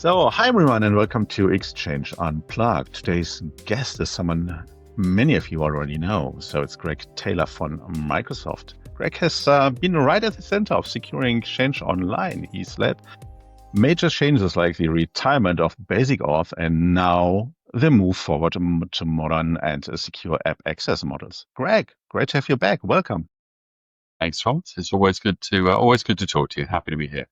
So, hi everyone, and welcome to Exchange Unplugged. Today's guest is someone many of you already know. So it's Greg Taylor from Microsoft. Greg has been right at the center of securing Exchange Online. He's led major changes like the retirement of basic auth and now the move forward to modern and secure app access models. Greg, great to have you back. Welcome. Thanks, Thomas. It's always good to talk to you. Happy to be here.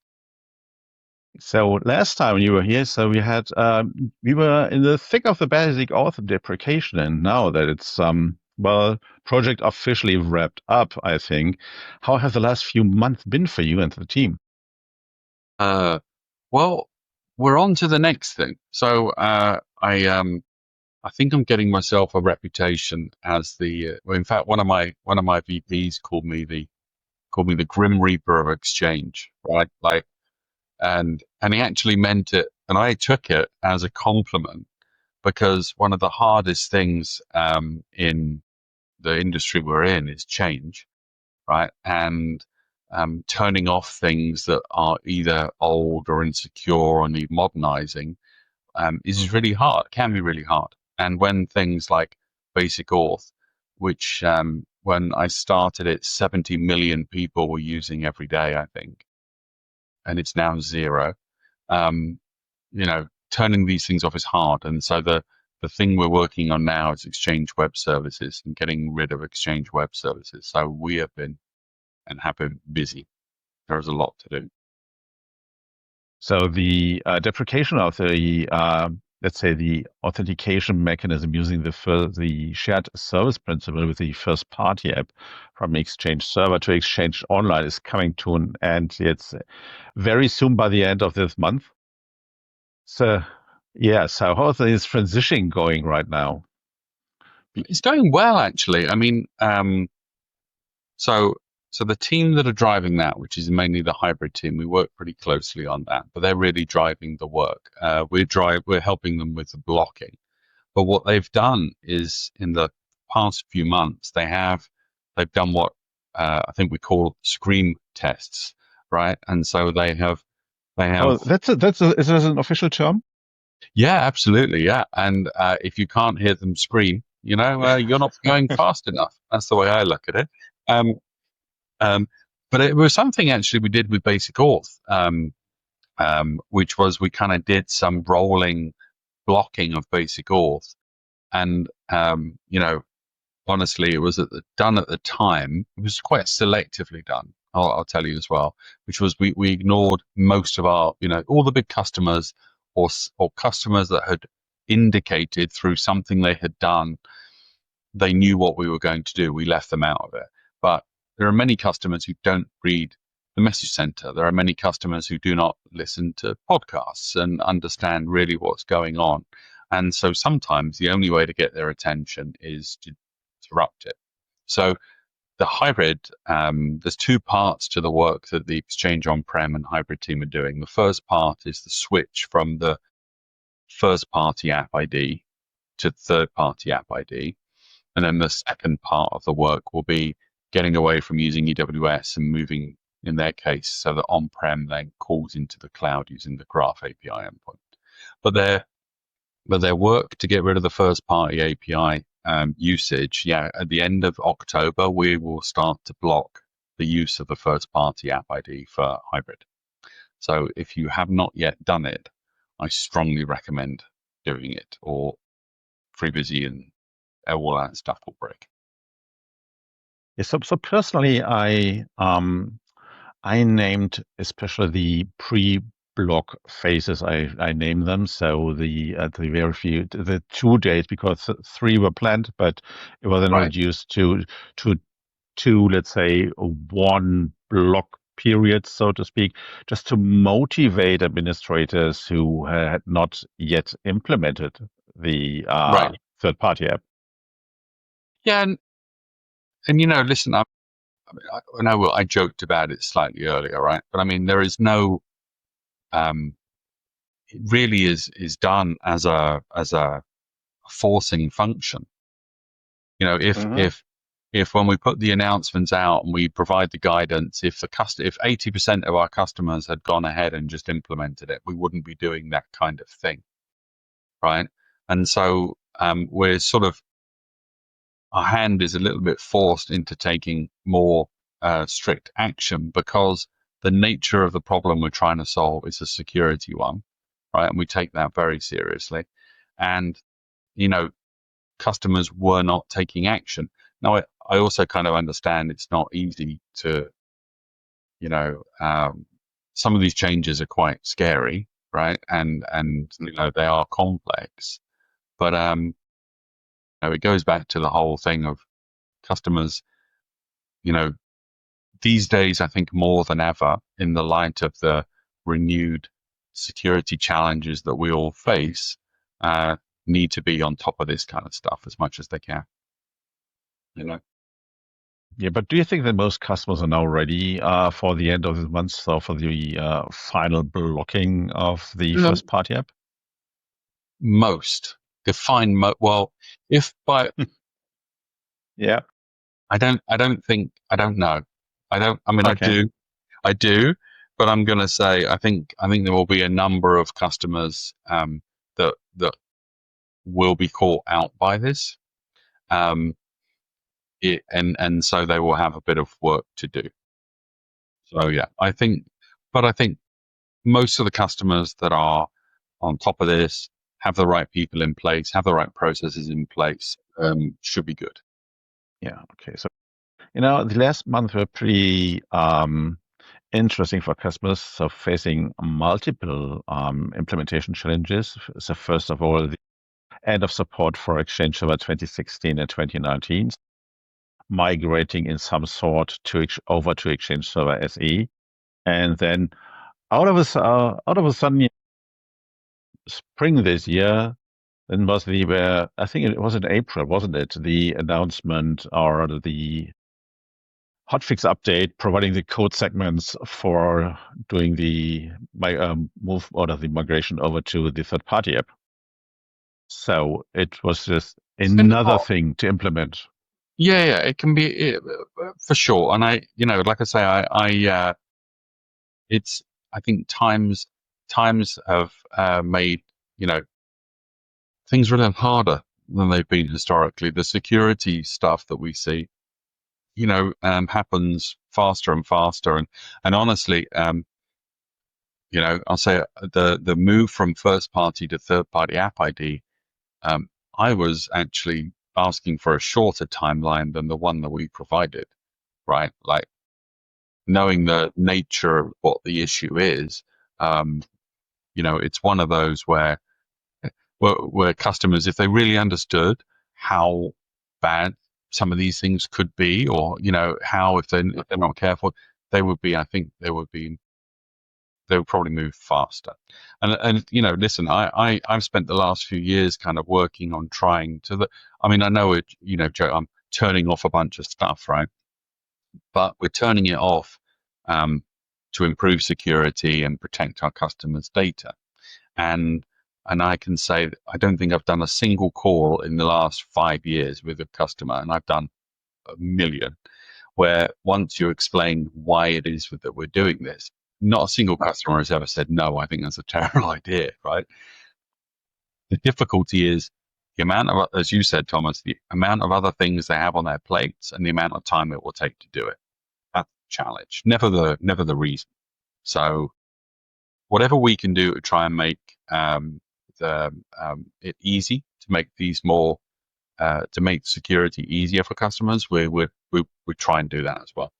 So last time you were here, we were in the thick of the basic auth deprecation, and now that it's project officially wrapped up, I think. How have the last few months been for you and the team? Well, we're on to the next thing. So I think I'm getting myself a reputation as in fact, one of my VPs called me the Grim Reaper of Exchange, right? And he actually meant it, and I took it as a compliment, because one of the hardest things in the industry we're in is change, right? And turning off things that are either old or insecure or need modernizing is really hard, can be really hard. And when things like basic auth, which when I started it, 70 million people were using every day, I think, and it's now 0. Turning these things off is hard. And so the thing we're working on now is Exchange Web Services and getting rid of Exchange Web Services. So we have been busy. There's a lot to do. So the deprecation of the let's say the authentication mechanism using the shared service principle with the first party app from Exchange Server to Exchange Online is coming to an end. It's very soon, by the end of this month. So how is this transition going right now? It's going well, actually. I mean, so the team that are driving that, which is mainly the hybrid team, we work pretty closely on that, but they're really driving the work. We're helping them with the blocking. But what they've done is, in the past few months, they've done what I think we call scream tests, right? And so they have. Oh, is this an official term? Yeah, absolutely. Yeah. And if you can't hear them scream, you're not going fast enough. That's the way I look at it. But it was something actually we did with basic auth, which was we kind of did some rolling blocking of basic auth. And, honestly, it was done at the time. It was quite selectively done, I'll tell you as well, which was we ignored most of our, all the big customers or customers that had indicated through something they had done, they knew what we were going to do. We left them out of it. But there are many customers who don't read the message center. There are many customers who do not listen to podcasts and understand really what's going on. And so sometimes the only way to get their attention is to interrupt it. So the hybrid, there's two parts to the work that the Exchange on-prem and hybrid team are doing. The first part is the switch from the first-party app ID to third-party app ID. And then the second part of the work will be getting away from using EWS and moving, in their case, so that on-prem then calls into the cloud using the Graph API endpoint. But their work to get rid of the first-party API usage, at the end of October, we will start to block the use of the first-party app ID for hybrid. So if you have not yet done it, I strongly recommend doing it, or FreeBusy and all that stuff will break. Yeah, so personally, I named especially the pre-block phases. I named them. So the very few, the 2 days, because 3 were planned, but it was then reduced to two, let's say, 1 block period, so to speak, just to motivate administrators who had not yet implemented the third-party app. Yeah, and listen, I know I joked about it slightly earlier, right? But I mean, there is no, it really is done as a forcing function. If if when we put the announcements out and we provide the guidance, if 80% of our customers had gone ahead and just implemented it, we wouldn't be doing that kind of thing, right? And so we're sort of, our hand is a little bit forced into taking more strict action because the nature of the problem we're trying to solve is a security one, right? And we take that very seriously. And, customers were not taking action. Now, I also kind of understand it's not easy to, some of these changes are quite scary, right? And they are complex. But it goes back to the whole thing of customers, these days, I think more than ever, in the light of the renewed security challenges that we all face, need to be on top of this kind of stuff as much as they can. Yeah, but do you think that most customers are now ready for the end of the month, so for the final blocking of the first party app? Most define well, if by yeah, I don't know. Okay. I do, but I'm going to say I think there will be a number of customers that will be caught out by this, and so they will have a bit of work to do. So yeah, I think most of the customers that are on top of this have the right people in place, have the right processes in place, should be good. Yeah. Okay. So, the last month were pretty interesting for customers. So facing multiple implementation challenges. So first of all, the end of support for Exchange Server 2016 and 2019, migrating in some sort over to Exchange Server SE, and then out of a sudden, spring this year, then was I think it was in April, wasn't it? The announcement or the hotfix update providing the code segments for doing the move out of the migration over to the third party app. So it was just another thing to implement. Yeah, it can be for sure. And I, like I say, I think times have made things really harder than they've been historically. The security stuff that we see, happens faster and faster. And honestly, I'll say the move from first party to third party app ID, I was actually asking for a shorter timeline than the one that we provided, right? Like knowing the nature of what the issue is, it's one of those where customers, if they really understood how bad some of these things could be, or how if they're not careful, they would probably move faster. And listen, I've spent the last few years kind of working on trying to I know it, Joe, I'm turning off a bunch of stuff, right? But we're turning it off to improve security and protect our customers' data. And I can say that I don't think I've done a single call in the last 5 years with a customer, and I've done a million, where once you explain why it is that we're doing this, not a single customer has ever said, no, I think that's a terrible idea, right? The difficulty is the amount of, as you said, Thomas, the amount of other things they have on their plates and the amount of time it will take to do it. That's the challenge, never the reason. So whatever we can do to try and make it easy, to make these more, to make security easier for customers, we try and do that as well.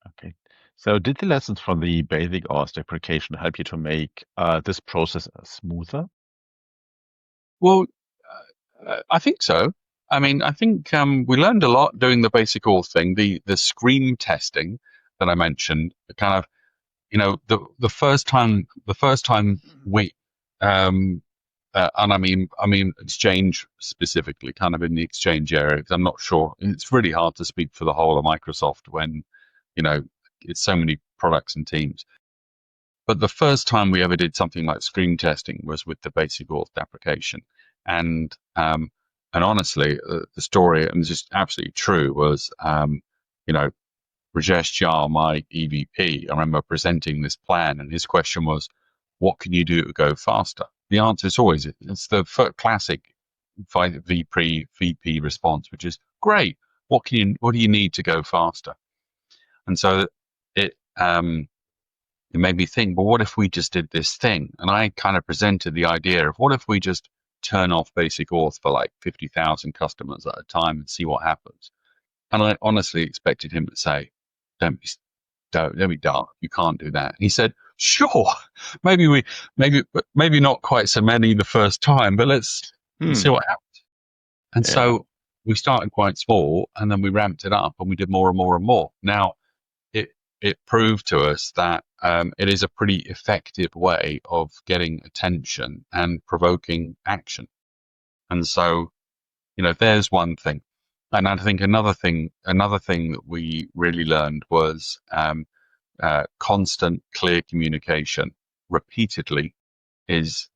Okay. So did the lessons from the basic OS deprecation help you to make this process smoother? Well, I think so. I think we learned a lot doing the basic auth thing, the screen testing that I mentioned, the kind of, the first time we, and I mean Exchange specifically, kind of in the Exchange area, because I'm not sure. It's really hard to speak for the whole of Microsoft when, it's so many products and teams. But the first time we ever did something like screen testing was with the basic auth deprecation. And And honestly, the story, and it's just absolutely true, was, you know, Rajesh Jha, my EVP, I remember presenting this plan, and his question was, what can you do to go faster? The answer is always, it's the classic VP response, which is, great, what do you need to go faster? And so it made me think, well, what if we just did this thing? And I kind of presented the idea of, what if we just turn off basic auth for like 50,000 customers at a time and see what happens? And I honestly expected him to say, don't be dark. You can't do that. And he said, sure, maybe not quite so many the first time, but let's see what happens. And so we started quite small, and then we ramped it up, and we did more and more and more. Now, it proved to us that it is a pretty effective way of getting attention and provoking action. And so, there's one thing. And I think another thing that we really learned was constant, clear communication repeatedly is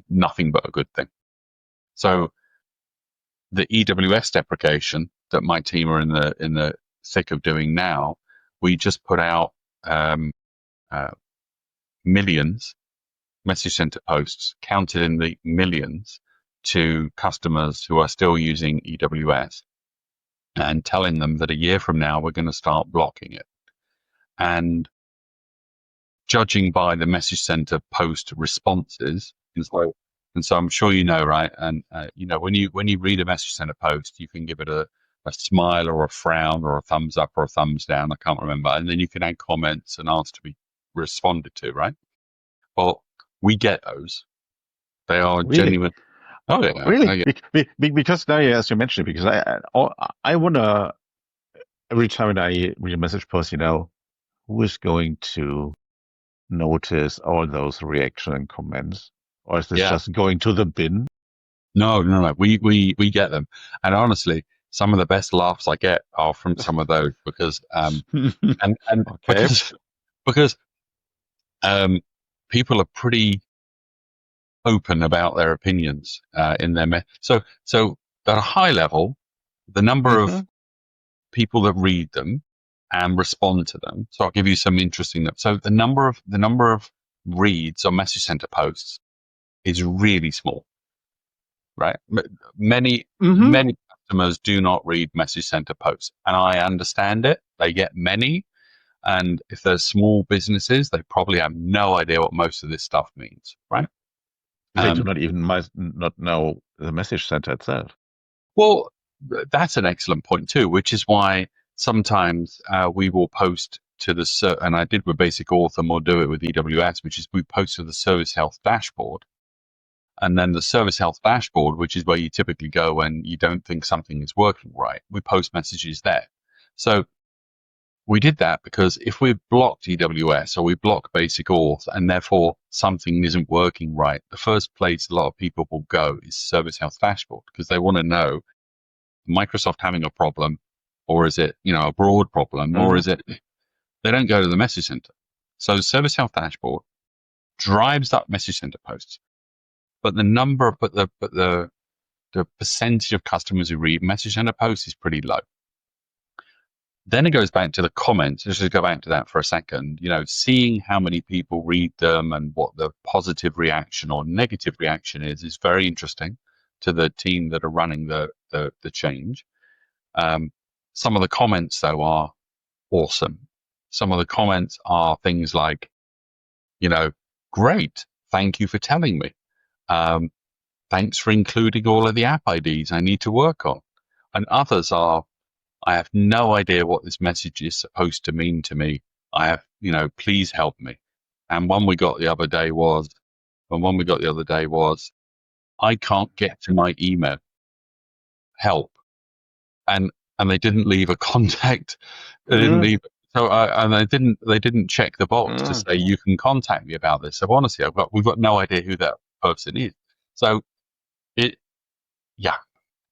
nothing but a good thing. So the EWS deprecation that my team are in the thick of doing now, we just put out millions message center posts, counted in the millions, to customers who are still using EWS, and telling them that a year from now we're going to start blocking it. And judging by the message center post responses, and so I'm sure right? And when you read a message center post, you can give it a smile or a frown or a thumbs up or a thumbs down. I can't remember. And then you can add comments and ask to be responded to, right? Well, we get those. They are Really? genuine. Oh yeah, really? Because now, as you mentioned, because I wonder every time I read a message post, who is going to notice all those reaction and comments, or is this just going to the bin? No. We get them, and honestly, some of the best laughs I get are from some of those, because and okay. because people are pretty open about their opinions in their so at a high level, the number of people that read them and respond to them. So I'll give you some interesting. So the number of reads on message center posts is really small, right? Many customers do not read message center posts, and I understand it. They get many, and if they're small businesses, they probably have no idea what most of this stuff means, right? They do not even not know the message center itself. Well, that's an excellent point too, which is why sometimes we will post to the, and I did with Basic Auth, and we'll do it with EWS, which is we post to the service health dashboard. And then the service health dashboard, which is where you typically go when you don't think something is working right, we post messages there. So we did that because if we blocked EWS or we block Basic Auth and therefore something isn't working right, the first place a lot of people will go is Service Health Dashboard, because they want to know, Microsoft having a problem, or is it a broad problem, or is it, they don't go to the message center. So Service Health Dashboard drives up message center posts, but the percentage of customers who read message center posts is pretty low. Then it goes back to the comments. Let's just go back to that for a second. Seeing how many people read them and what the positive reaction or negative reaction is very interesting to the team that are running the change. Some of the comments, though, are awesome. Some of the comments are things like, great, thank you for telling me. Thanks for including all of the app IDs I need to work on. And others are, I have no idea what this message is supposed to mean to me. I have, please help me. And one we got the other day was, I can't get to my email. Help. And they didn't leave a contact. They didn't leave. So and they didn't check the box to say you can contact me about this. So honestly, we've got no idea who that person is. So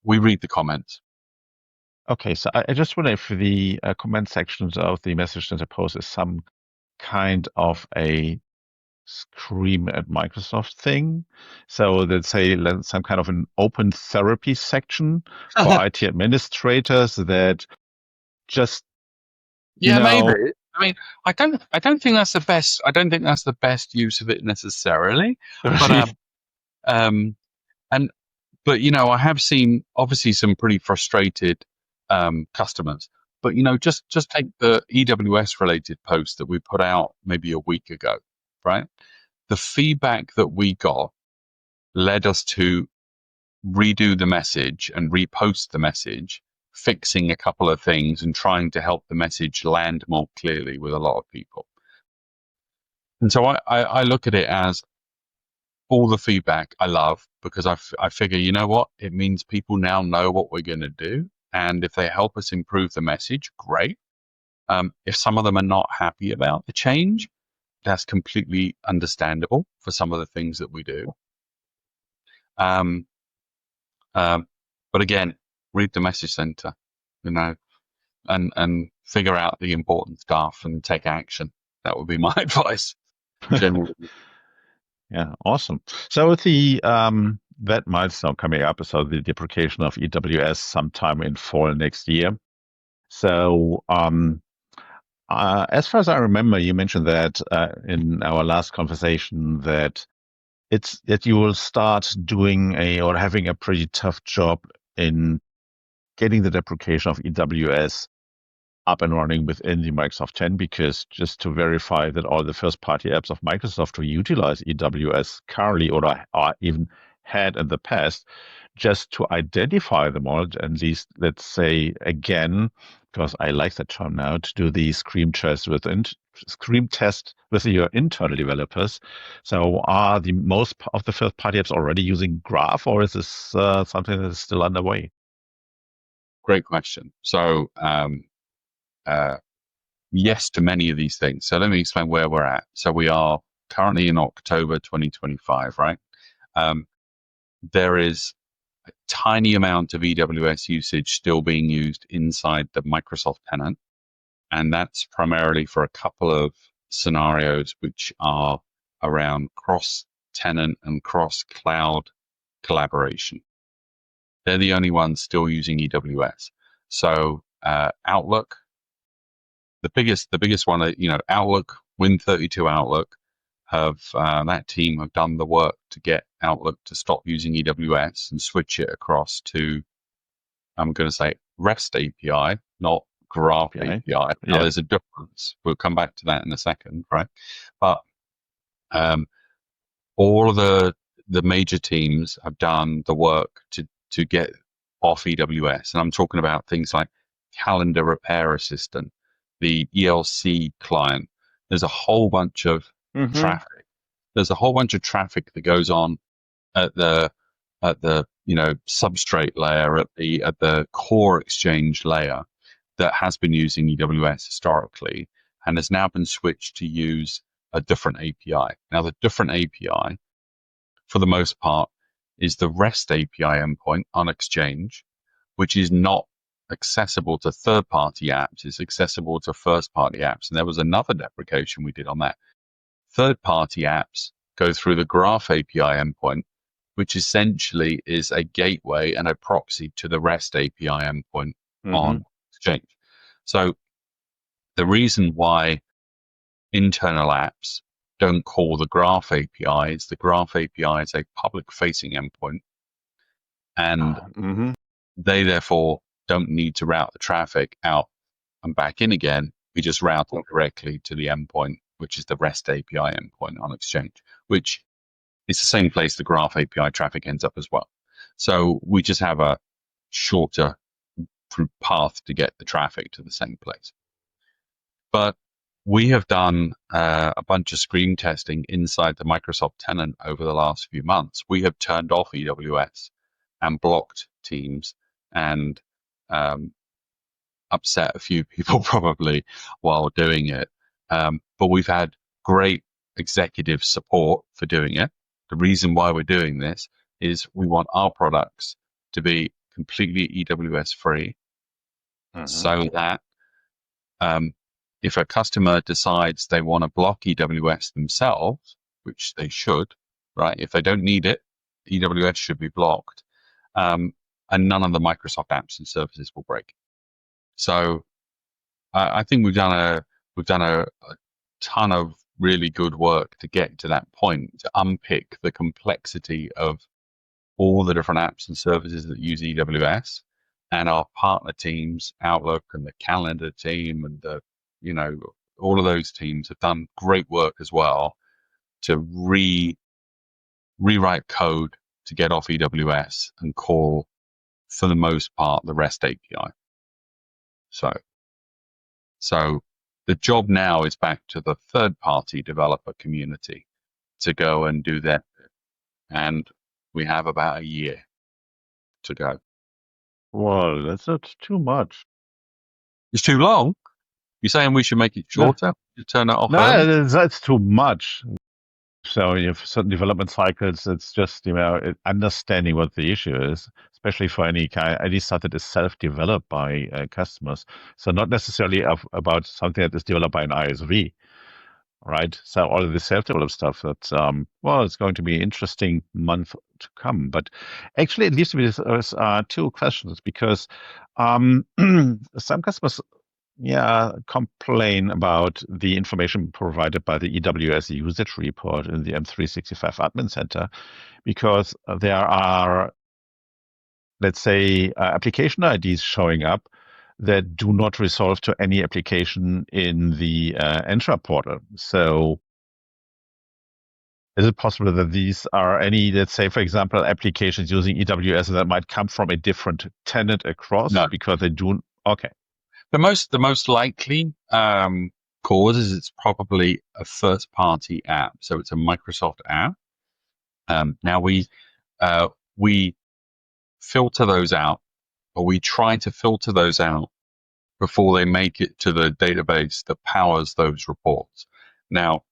we read the comments. Okay, so I just wonder if the comment sections of the message center post is some kind of a scream at Microsoft thing. So let's say some kind of an open therapy section for IT administrators that just, Yeah, maybe. I mean, I don't think that's the best. I don't think that's the best use of it necessarily. But um, and but I have seen obviously some pretty frustrated customers. But just take the EWS related post that we put out maybe a week ago, right? The feedback that we got led us to redo the message and repost the message, fixing a couple of things and trying to help the message land more clearly with a lot of people. And so I look at it as all the feedback I love, because I figure, you know what? It means people now know what we're going to do. And if they help us improve the message, great. If some of them are not happy about the change, that's completely understandable for some of the things that we do. But again, read the message center, and figure out the important stuff and take action. That would be my advice, generally. Yeah, awesome. So with the that milestone coming up, so the deprecation of EWS sometime in fall next year. So as far as I remember, you mentioned that in our last conversation that you will start doing or having a pretty tough job in getting the deprecation of EWS up and running within the Microsoft 10, because just to verify that all the first-party apps of Microsoft who utilize EWS currently or even had in the past, just to identify them all, and these, let's say again, because I like that term now, to do the scream test with your internal developers. So are the most of the first-party apps already using Graph, or is this something that is still underway? Great question. So yes to many of these things. So let me explain where we're at. So we are currently in October 2025, right? There is a tiny amount of EWS usage still being used inside the Microsoft tenant. And that's primarily for a couple of scenarios which are around cross-tenant and cross-cloud collaboration. They're the only ones still using EWS. So Outlook, the biggest one, Outlook, Win32 Outlook, that team have done the work to get Outlook to stop using EWS and switch it across to, I'm going to say, REST API, not Graph API. Now, there's a difference. We'll come back to that in a second, right? But all of the major teams have done the work to get off EWS, and I'm talking about things like Calendar Repair Assistant, the ELC client. There's a whole bunch of traffic. There's a whole bunch of traffic that goes on at the substrate layer, at the core Exchange layer, that has been using EWS historically and has now been switched to use a different API. Now, the different API, for the most part, is the REST API endpoint on Exchange, which is not accessible to third-party apps. It's accessible to first-party apps. And there was another deprecation we did on that. Third-party apps go through the Graph API endpoint, which essentially is a gateway and a proxy to the REST API endpoint on Exchange. So the reason why internal apps don't call the Graph API is the Graph API is a public-facing endpoint, and they therefore don't need to route the traffic out and back in again. We just route it directly to the endpoint, which is the REST API endpoint on Exchange, which is the same place the Graph API traffic ends up as well. So we just have a shorter path to get the traffic to the same place. But we have done a bunch of screen testing inside the Microsoft tenant over the last few months. We have turned off EWS and blocked teams and upset a few people probably while doing it. But we've had great executive support for doing it. The reason why we're doing this is we want our products to be completely EWS free, so that if a customer decides they want to block EWS themselves, which they should, right? If they don't need it, EWS should be blocked, and none of the Microsoft apps and services will break. So I think we've done a ton of really good work to get to that point, to unpick the complexity of all the different apps and services that use EWS, and our partner teams, Outlook and the calendar team and the, all of those teams have done great work as well to rewrite code to get off EWS and call, for the most part, the REST API. So the job now is back to the third-party developer community to go and do that, and we have about a year to go. Well, that's not too much. It's too long? You're saying we should make it shorter? You turn it off early? No, that's too much. So you have certain development cycles. It's just understanding what the issue is, especially for any stuff that is self-developed by customers. So not necessarily about something that is developed by an ISV, right? So all of the self-developed stuff. That's it's going to be an interesting month to come. But actually, it leaves me with two questions because some customers complain about the information provided by the EWS usage report in the M365 Admin Center, because there are, let's say, application IDs showing up that do not resolve to any application in the Entra portal. So is it possible that these are any, let's say, for example, applications using EWS that might come from a different tenant across? No. Because they do. Okay. The most likely cause is it's probably a first-party app, so it's a Microsoft app. Now we filter those out, or we try to filter those out before they make it to the database that powers those reports. Now,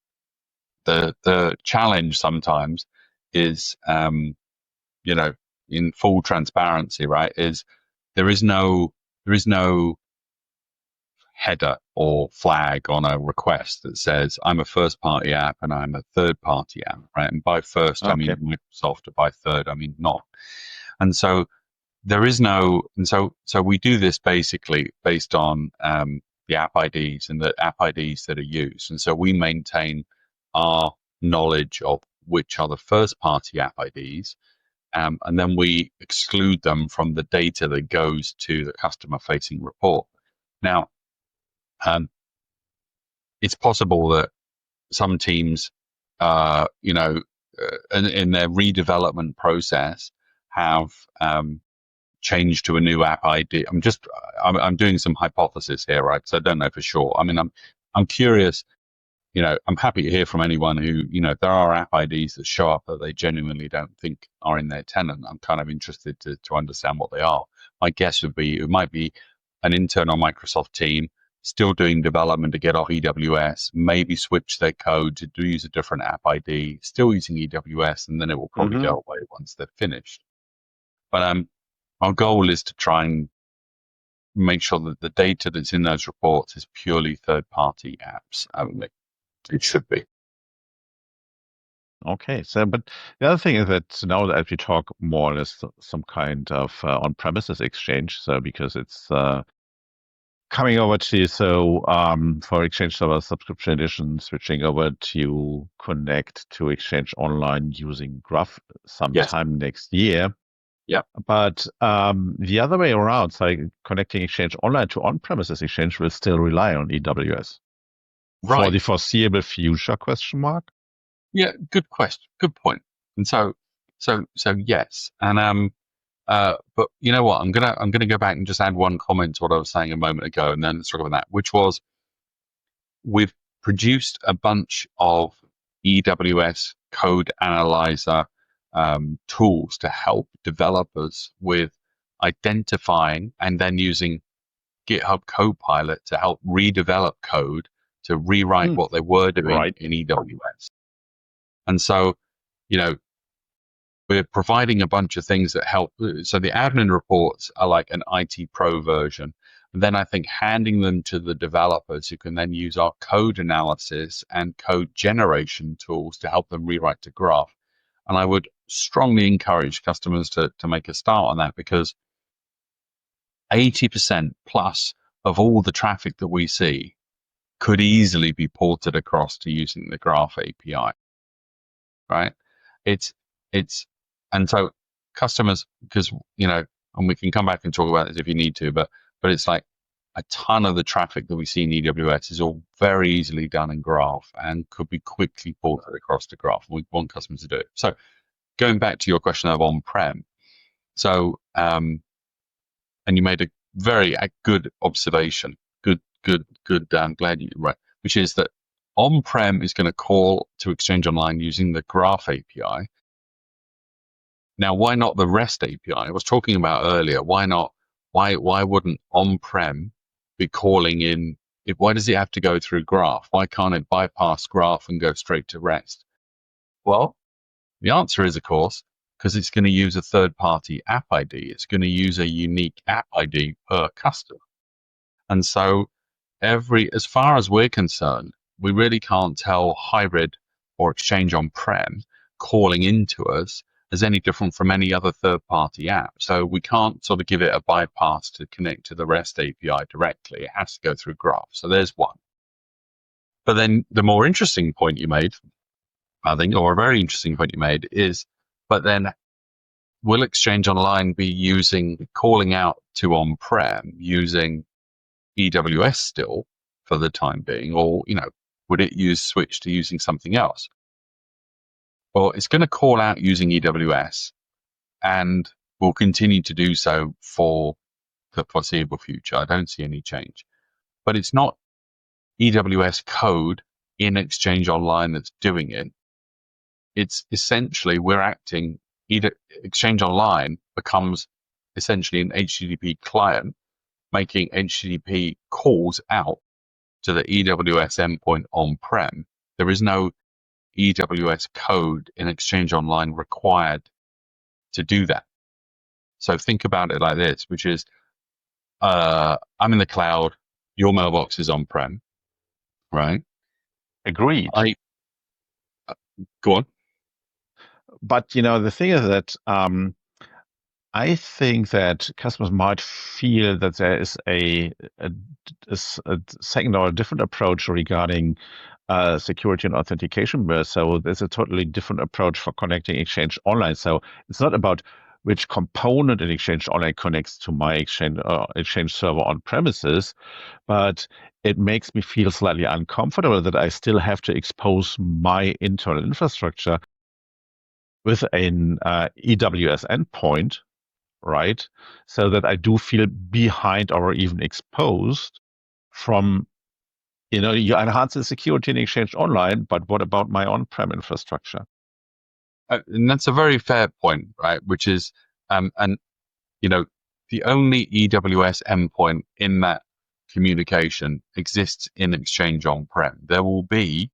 the challenge sometimes is, in full transparency, right? Is there is no header or flag on a request that says I'm a first party app and I'm a third party app, right? And by first, I mean Microsoft, or by third, I mean not. And so there is no, and so we do this basically based on the app IDs and the app IDs that are used. And so we maintain our knowledge of which are the first party app IDs, and then we exclude them from the data that goes to the customer facing report. Now, it's possible that some teams, in their redevelopment process, have changed to a new app ID. I'm doing some hypothesis here, right? So I don't know for sure. I mean, I'm curious. I'm happy to hear from anyone who, if there are app IDs that show up that they genuinely don't think are in their tenant. I'm kind of interested to understand what they are. My guess would be it might be an internal Microsoft team still doing development to get off EWS, maybe switch their code to use a different app ID, still using EWS, and then it will probably go away once they're finished. But our goal is to try and make sure that the data that's in those reports is purely third-party apps only. It should be. Okay, so but the other thing is that now that we talk more or less some kind of on-premises exchange, so because it's coming over to, for Exchange Server Subscription Edition, switching over to connect to Exchange Online using Graph sometime next year. Yeah. But the other way around, so connecting Exchange Online to on-premises Exchange will still rely on EWS. Right. For the foreseeable future, question mark? Yeah, good question. Good point. And so yes. And but you know what? I'm gonna go back and just add one comment to what I was saying a moment ago, and then sort of that, which was we've produced a bunch of EWS code analyzer tools to help developers with identifying and then using GitHub Copilot to help redevelop code to rewrite what they were doing in EWS. And so, we're providing a bunch of things that help. So the admin reports are like an IT pro version. And then I think handing them to the developers who can then use our code analysis and code generation tools to help them rewrite the graph. And I would strongly encourage customers to make a start on that, because 80% plus of all the traffic that we see could easily be ported across to using the Graph API, right? And so customers, because, and we can come back and talk about this if you need to, but it's like a ton of the traffic that we see in EWS is all very easily done in Graph and could be quickly ported across to Graph. We want customers to do it. So going back to your question of on-prem, so, and you made a very good observation. Good. I'm glad you're right. Which is that on-prem is going to call to Exchange Online using the Graph API. Now, why not the REST API? I was talking about earlier. Why not? Why wouldn't on-prem be calling in? Why does it have to go through Graph? Why can't it bypass Graph and go straight to REST? Well, the answer is, of course, because it's going to use a third-party app ID. It's going to use a unique app ID per customer. And so as far as we're concerned, we really can't tell hybrid or Exchange on-prem calling into us as any different from any other third-party app. So we can't sort of give it a bypass to connect to the REST API directly. It has to go through Graph. So there's one. But then the more interesting point you made, I think, or a very interesting point you made is, but then will Exchange Online be calling out to on-prem using EWS still for the time being, or would it switch to using something else? Well, it's going to call out using EWS, and will continue to do so for the foreseeable future. I don't see any change, but it's not EWS code in Exchange Online that's doing it. It's essentially Exchange Online becomes essentially an HTTP client, making HTTP calls out to the EWS endpoint on-prem. There is no EWS code in Exchange Online required to do that. So think about it like this, which is, I'm in the cloud, your mailbox is on-prem, right? Agreed. Go on. But the thing is that I think that customers might feel that there is a second or a different approach regarding security and authentication. So there's a totally different approach for connecting Exchange Online. So it's not about which component in Exchange Online connects to my Exchange server on premises, but it makes me feel slightly uncomfortable that I still have to expose my internal infrastructure with an EWS endpoint, right? So that I do feel behind or even exposed from, you enhance the security in Exchange Online, but what about my on-prem infrastructure? And that's a very fair point, right? Which is, the only EWS endpoint in that communication exists in Exchange on-prem. There will be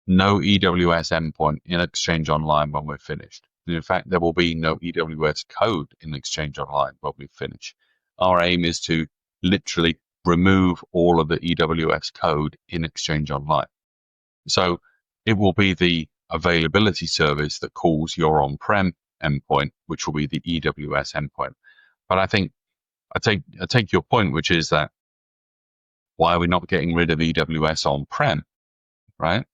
no EWS endpoint in Exchange Online when we're finished. In fact, there will be no EWS code in Exchange Online when we finish. Our aim is to literally remove all of the EWS code in Exchange Online. So it will be the availability service that calls your on-prem endpoint, which will be the EWS endpoint. But I think I take your point, which is that why are we not getting rid of EWS on-prem, right?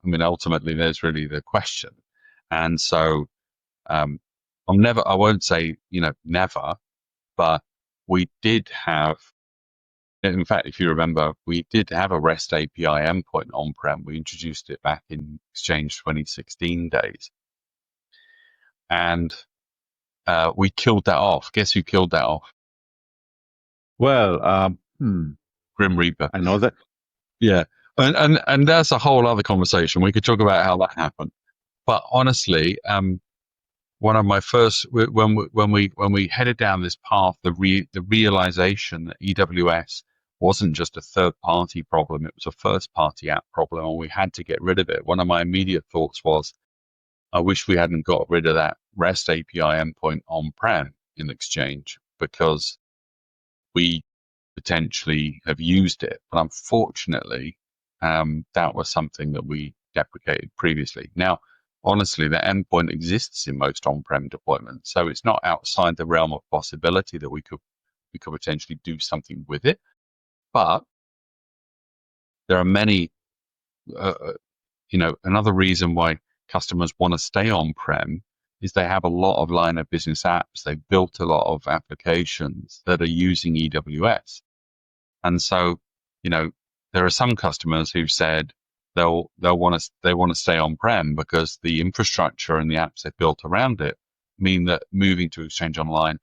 Ultimately, there's really the question. And so I won't say, never, but we did have, in fact, if you remember, we did have a REST API endpoint on-prem. We introduced it back in Exchange 2016 days. And we killed that off. Guess who killed that off? Well, Grim Reaper. I know that. Yeah. And that's a whole other conversation. We could talk about how that happened. But honestly, one of my first, when we headed down this path, the realization that EWS wasn't just a third-party problem, it was a first-party app problem, and we had to get rid of it. One of my immediate thoughts was, I wish we hadn't got rid of that REST API endpoint on-prem in Exchange, because we potentially have used it. But unfortunately, that was something that we deprecated previously. Now, honestly, the endpoint exists in most on-prem deployments, so it's not outside the realm of possibility that we could potentially do something with it. But there are many, another reason why customers want to stay on-prem is they have a lot of line of business apps. They've built a lot of applications that are using EWS. And so, there are some customers who've said they want to stay on-prem because the infrastructure and the apps they've built around it mean that moving to Exchange Online,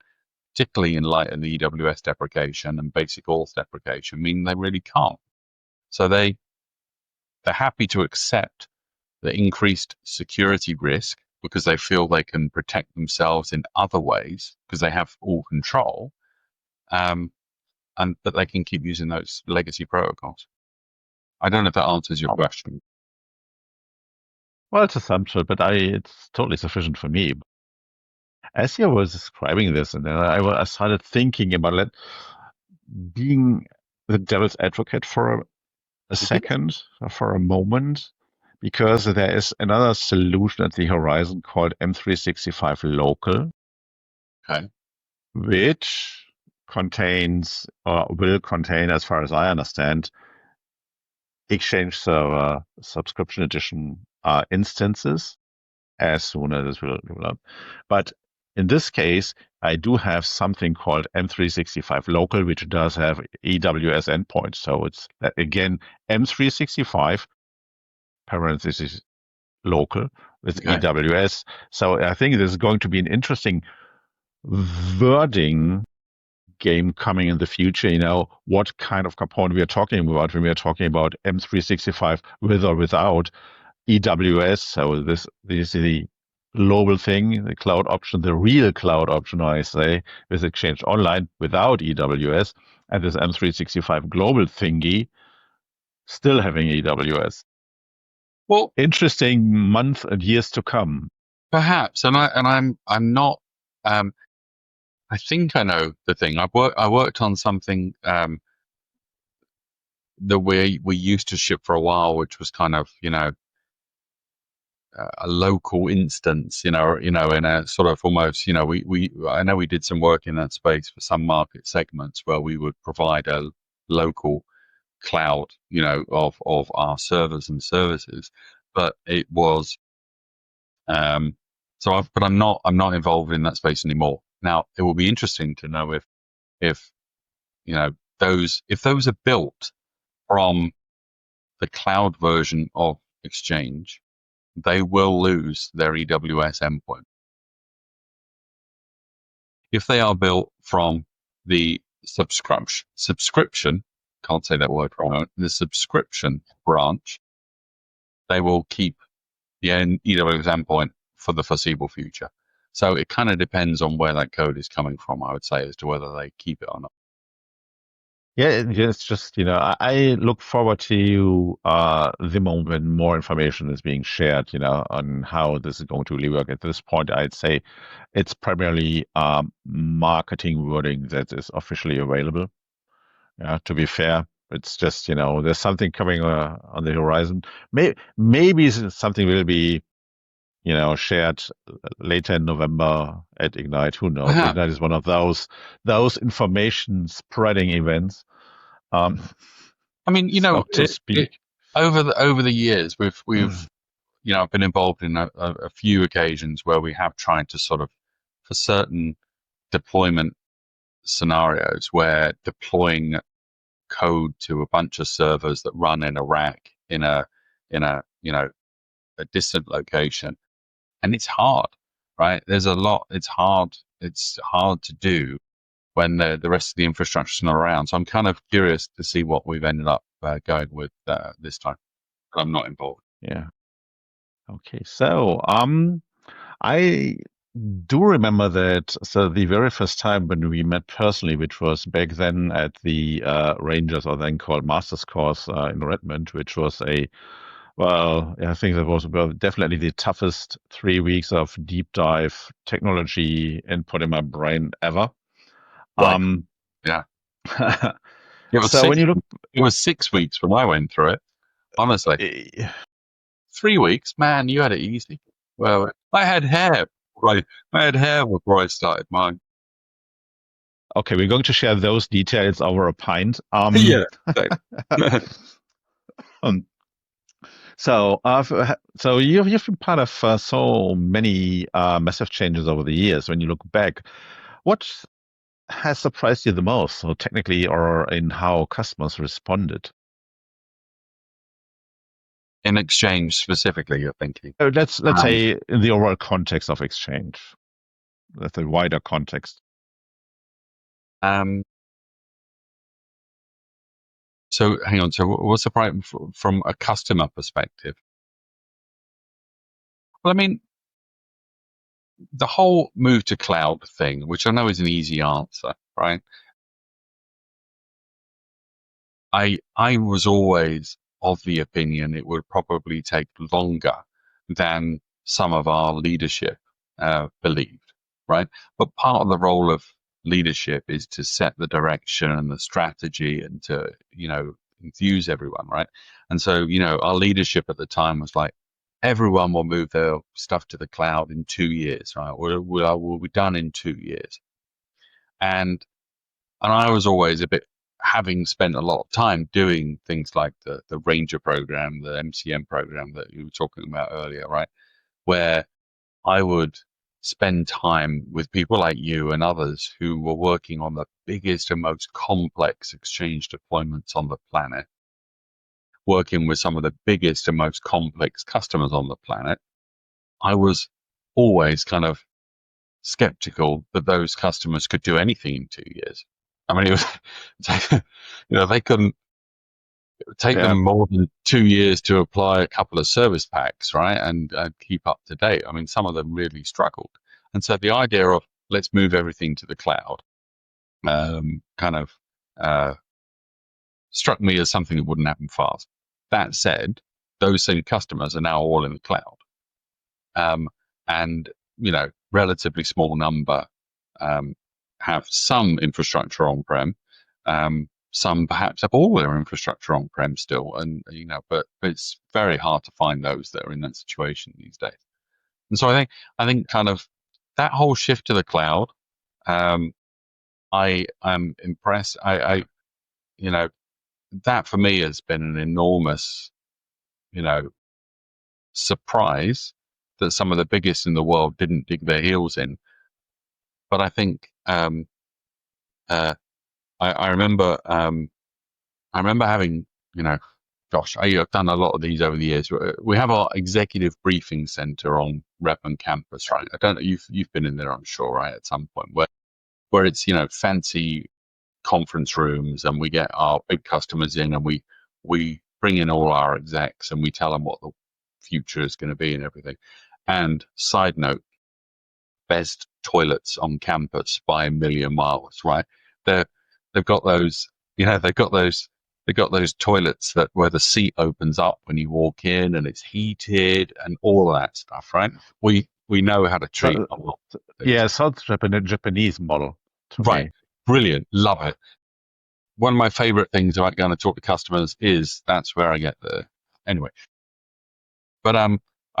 particularly in light of the EWS deprecation and basic auth deprecation, mean they really can't. So they're happy to accept the increased security risk because they feel they can protect themselves in other ways because they have all control, but they can keep using those legacy protocols. I don't know if that answers your question. Well, it's assumption, but it's totally sufficient for me. As you were describing this, and I started thinking about being the devil's advocate for a second, for a moment, because there is another solution at the horizon called M365 Local, Okay. which contains or will contain, as far as I understand, Exchange Server Subscription Edition instances as soon as it will develop. But in this case, I do have something called M365 Local, which does have EWS endpoints. So it's, again, M365 parentheses local with EWS. So I think this is going to be an interesting wording game coming in the future. What kind of component we are talking about when we are talking about M365 with or without EWS. So this is the global thing, the cloud option, the real cloud option, I say, with Exchange Online without EWS, and this M365 global thingy still having EWS. Well, interesting months and years to come. Perhaps, and I'm not. I think I know the thing. I worked on something that we used to ship for a while, which was kind of a local instance, in a sort of almost, I know we did some work in that space for some market segments where we would provide a local cloud, of our servers and services, but it was, but I'm not involved in that space anymore. Now, it will be interesting to know if those are built from the cloud version of Exchange, they will lose their EWS endpoint. If they are built from the subscription, can't say that word right, the subscription branch, they will keep the EWS endpoint for the foreseeable future. So it kind of depends on where that code is coming from, I would say, as to whether they keep it or not. Yeah, it's just, I look forward to the moment when more information is being shared, on how this is going to really work. At this point, I'd say it's primarily marketing wording that is officially available. To be fair, it's just, there's something coming on the horizon. Maybe something will be, shared later in November at Ignite. Who knows? Perhaps. Ignite is one of those information spreading events. I mean, so to speak. Over the years, we've I've been involved in a few occasions where we have tried to sort of, for certain deployment scenarios, where deploying code to a bunch of servers that run in a rack in a distant location, and it's hard, right? There's a lot. It's hard to do when the rest of the infrastructure is not around. So I'm kind of curious to see what we've ended up going with this time. But I'm not involved. Yeah. Okay. So I do remember that. So the very first time when we met personally, which was back then at the Rangers, or then called Masters course in Redmond, which was I think that was definitely the toughest 3 weeks of deep dive technology input in my brain ever. Right. Yeah. It was So when you look, it was 6 weeks when I went through it. Honestly, eh, 3 weeks, man, you had it easy. Well, I had hair. Right, I had hair before I started mine. okay, we're going to share those details over a pint. Yeah. um, so you've been part of so many massive changes over the years. When you look back, what has surprised you the most, so technically or in how customers responded? In Exchange specifically, you're thinking. Let's Um, say in the overall context of Exchange, that's a wider context. um, so hang on. So what's the problem from a customer perspective? Well, I mean, the whole move to cloud thing, which I know is an easy answer, right? I was always of the opinion it would probably take longer than some of our leadership believed, right? But part of the role of leadership is to set the direction and the strategy and to, enthuse everyone, right? And so, our leadership at the time was like, everyone will move their stuff to the cloud in 2 years, right? We'll be done in 2 years. And I was always a bit, having spent a lot of time doing things like the Ranger program, the MCM program that you were talking about earlier, right? Where I would spend time with people like you and others who were working on the biggest and most complex Exchange deployments on the planet, working with some of the biggest and most complex customers on the planet. I was always kind of skeptical that those customers could do anything in 2 years. I mean, it was, they couldn't take Yeah. them more than 2 years to apply a couple of service packs, right? And keep up to date. I mean, some of them really struggled. And so the idea of let's move everything to the cloud kind of struck me as something that wouldn't happen fast. That said, those same customers are now all in the cloud. And, relatively small number have some infrastructure on-prem. Some perhaps have all their infrastructure on-prem still, and but it's very hard to find those that are in that situation these days. And so I think kind of that whole shift to the cloud, I am impressed. That for me has been an enormous, surprise that some of the biggest in the world didn't dig their heels in. But I think uh, I remember having, gosh, I've done a lot of these over the years. We have our executive briefing center on Rep and Campus, right? I don't know, you've been in there, I'm sure, right, at some point, where it's, fancy conference rooms, and we get our big customers in, and we bring in all our execs, and we tell them what the future is going to be and everything. And side note, best toilets on campus by a million miles, right? They've got those, they've got those toilets that where the seat opens up when you walk in and it's heated and all of that stuff, right? We know how to treat So, a lot of things. yeah, sounds Japanese model to Right. me. Brilliant. Love it. One of my favorite things about going to talk to customers is that's where I get the, anyway. But I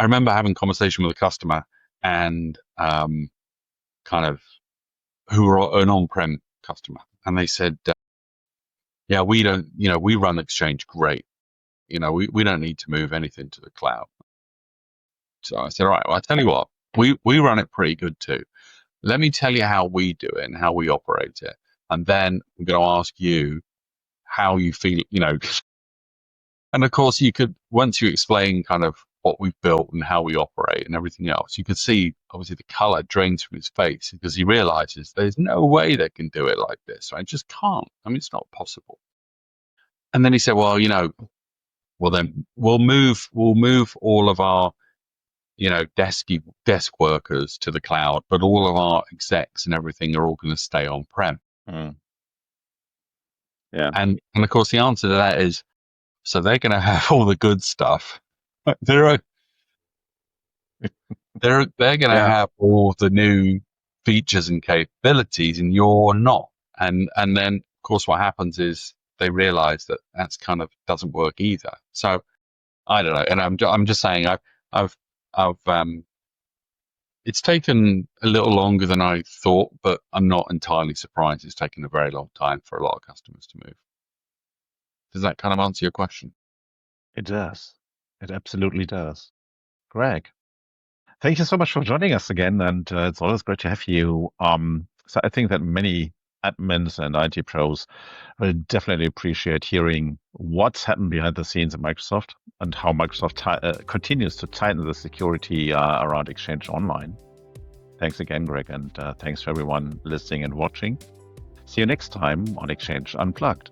remember having a conversation with a customer and kind of who were an on-prem customer, and they said, yeah, we don't, we run Exchange great. We don't need to move anything to the cloud. So I said, all right, well, I tell you what, we run it pretty good too. Let me tell you how we do it and how we operate it. And then I'm going to ask you how you feel, and of course you could, once you explain kind of what we've built and how we operate and everything else, you could see obviously the color drains from his face because he realizes there's no way they can do it like this. I just can't. I mean, it's not possible. And then he said, well, well then we'll move all of our, desk workers to the cloud, but all of our execs and everything are all going to stay on prem. Mm. Yeah. And of course the answer to that is, so they're going to have all the good stuff. They're going to Yeah. have all the new features and capabilities, and you're not. And then course, what happens is they realize that that's kind of doesn't work either. So I don't know. And I'm just saying I've it's taken a little longer than I thought, but I'm not entirely surprised. It's taken a very long time for a lot of customers to move. Does that kind of answer your question? It does. It absolutely does. Greg, thank you so much for joining us again, and it's always great to have you. So I think that many admins and IT pros will definitely appreciate hearing what's happened behind the scenes at Microsoft and how Microsoft continues to tighten the security around Exchange Online. Thanks again, Greg, and thanks for everyone listening and watching. See you next time on Exchange Unplugged.